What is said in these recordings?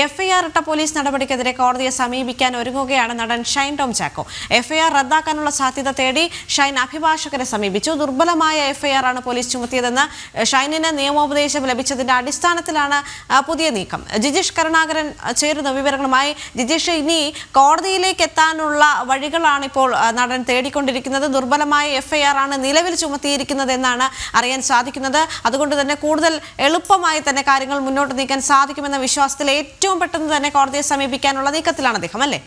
FIR ഇട്ട police നടപടിക്കെതിരെ കോടതിയെ സമീപിക്കാൻ ഒരുങ്ങുകയാണ് നടൻ ഷൈൻ ടോം ചാക്കോ. എഫ്ഐആർ റദ്ദാക്കാനുള്ള സാധ്യത തേടി ഷൈൻ അഭിഭാഷകരെ സമീപിച്ചു. ദുർബലമായ എഫ്ഐആർ ആണ് പോലീസ് ചുമത്തിയതെന്ന് ഷൈനിന് നിയമോപദേശം ലഭിച്ചതിന്റെ അടിസ്ഥാനത്തിലാണ് പുതിയ നീക്കം. ജിജീഷ് കരുണാകരൻ ചേരുന്ന വിവരങ്ങളുമായി. ജിജീഷ്, ഇനി കോടതിയിലേക്ക് എത്താനുള്ള വഴികളാണ് ഇപ്പോൾ നടൻ തേടിക്കൊണ്ടിരിക്കുന്നത്. ദുർബലമായ എഫ്ഐആർ ആണ് നിലവിൽ ചുമത്തിയിരിക്കുന്നത് എന്നാണ് അറിയാൻ സാധിക്കുന്നത്. അതുകൊണ്ട് തന്നെ കൂടുതൽ എളുപ്പമായി തന്നെ കാര്യങ്ങൾ മുന്നോട്ട് നീക്കാൻ സാധിക്കുമെന്ന വിശ്വാസത്തിൽ ഏറ്റവും പെട്ടെന്ന് തന്നെ കോടതിയെ സമീപിക്കാനുള്ള നീക്കത്തിലാണ് അദ്ദേഹം, അല്ലേ?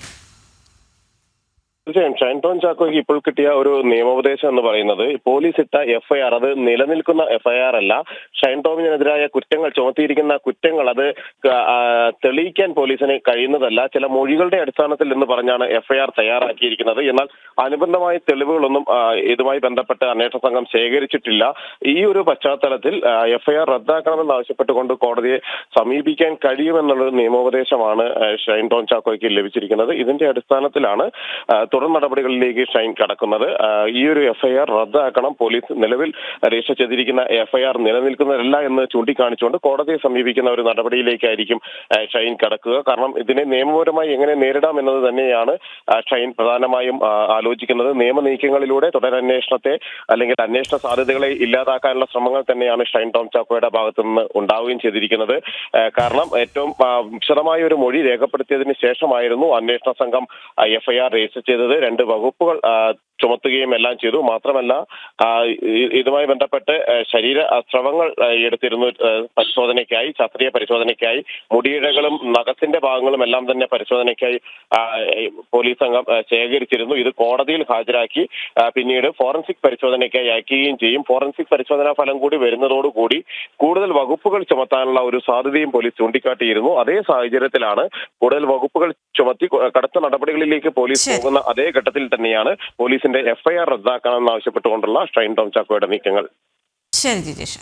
തീർച്ചയായും ഷൈൻ ടോം ചാക്കോയ്ക്ക് ഇപ്പോൾ കിട്ടിയ ഒരു നിയമോപദേശം എന്ന് പറയുന്നത് പോലീസ് ഇട്ട എഫ്ഐആർ അത് നിലനിൽക്കുന്ന എഫ്ഐആർ അല്ല. ഷൈൻ ടോമിനെതിരായ കുറ്റങ്ങൾ ചുമത്തിയിരിക്കുന്ന കുറ്റങ്ങൾ അത് തെളിയിക്കാൻ പോലീസിന് കഴിയുന്നതല്ല. ചില മൊഴികളുടെ അടിസ്ഥാനത്തിൽ എന്ന് പറഞ്ഞാണ് എഫ്ഐആർ തയ്യാറാക്കിയിരിക്കുന്നത്. എന്നാൽ അനുബന്ധമായ തെളിവുകളൊന്നും ഇതുമായി ബന്ധപ്പെട്ട് അന്വേഷണ സംഘം ശേഖരിച്ചിട്ടില്ല. ഈ ഒരു പശ്ചാത്തലത്തിൽ എഫ്ഐആർ റദ്ദാക്കണമെന്ന് ആവശ്യപ്പെട്ടുകൊണ്ട് കോടതിയെ സമീപിക്കാൻ കഴിയുമെന്നുള്ള നിയമോപദേശമാണ് ഷൈൻ ടോം ചാക്കോയ്ക്ക് ലഭിച്ചിരിക്കുന്നത്. ഇതിന്റെ അടിസ്ഥാനത്തിലാണ് തുടർ നടപടികളിലേക്ക് ഷൈൻ കടക്കുന്നത്. ഈ ഒരു എഫ്ഐആർ റദ്ദാക്കണം, പോലീസ് നിലവിൽ രജിസ്റ്റർ ചെയ്തിരിക്കുന്ന എഫ്ഐആർ നിലനിൽക്കുന്നതല്ല എന്ന് ചൂണ്ടിക്കാണിച്ചുകൊണ്ട് കോടതിയെ സമീപിക്കുന്ന ഒരു നടപടിയിലേക്കായിരിക്കും ഷൈൻ കടക്കുക. കാരണം ഇതിനെ നിയമപരമായി എങ്ങനെ നേരിടാം എന്നത് തന്നെയാണ് ഷൈൻ പ്രധാനമായും ആലോചിക്കുന്നത്. നിയമനീക്കങ്ങളിലൂടെ തുടരന്വേഷണത്തെ അല്ലെങ്കിൽ അന്വേഷണ സാധ്യതകളെ ഇല്ലാതാക്കാനുള്ള ശ്രമങ്ങൾ തന്നെയാണ് ഷൈൻ ടോം ചാക്കോയുടെ ഭാഗത്തു നിന്ന് ഉണ്ടാവുകയും ചെയ്തിരിക്കുന്നത്. കാരണം ഏറ്റവും വിശദമായ ഒരു മൊഴി രേഖപ്പെടുത്തിയതിന് ശേഷമായിരുന്നു അന്വേഷണ സംഘം എഫ്ഐആർ രജിസ്റ്റർ ചെയ്തത്. 2 വകുപ്പുകൾ ചുമത്തുകയും എല്ലാം ചെയ്തു. മാത്രമല്ല ഇതുമായി ബന്ധപ്പെട്ട് ശരീര സ്രവങ്ങൾ എടുത്തിരുന്നു പരിശോധനയ്ക്കായി, ശാസ്ത്രീയ പരിശോധനയ്ക്കായി. മുടിയിഴകളും നഖത്തിന്റെ ഭാഗങ്ങളും എല്ലാം തന്നെ പരിശോധനയ്ക്കായി പോലീസ് സംഘം ശേഖരിച്ചിരുന്നു. ഇത് കോടതിയിൽ ഹാജരാക്കി പിന്നീട് ഫോറൻസിക് പരിശോധനയ്ക്കായി അയക്കുകയും ചെയ്യും. ഫോറൻസിക് പരിശോധനാ ഫലം കൂടി വരുന്നതോടുകൂടി കൂടുതൽ വകുപ്പുകൾ ചുമത്താനുള്ള ഒരു സാധ്യതയും പോലീസ് ചൂണ്ടിക്കാട്ടിയിരുന്നു. അതേ സാഹചര്യത്തിലാണ് കൂടുതൽ വകുപ്പുകൾ ചുമത്തി കടുത്ത നടപടികളിലേക്ക് പോലീസ് പോകുന്ന അതേ ഘട്ടത്തിൽ തന്നെയാണ് പോലീസിന്റെ എഫ്ഐആർ റദ്ദാക്കണമെന്ന് ആവശ്യപ്പെട്ടുകൊണ്ടുള്ള ഷൈൻ ടോം ചാക്കോയുടെ നീക്കങ്ങൾ. ശരി ജിജീഷ്.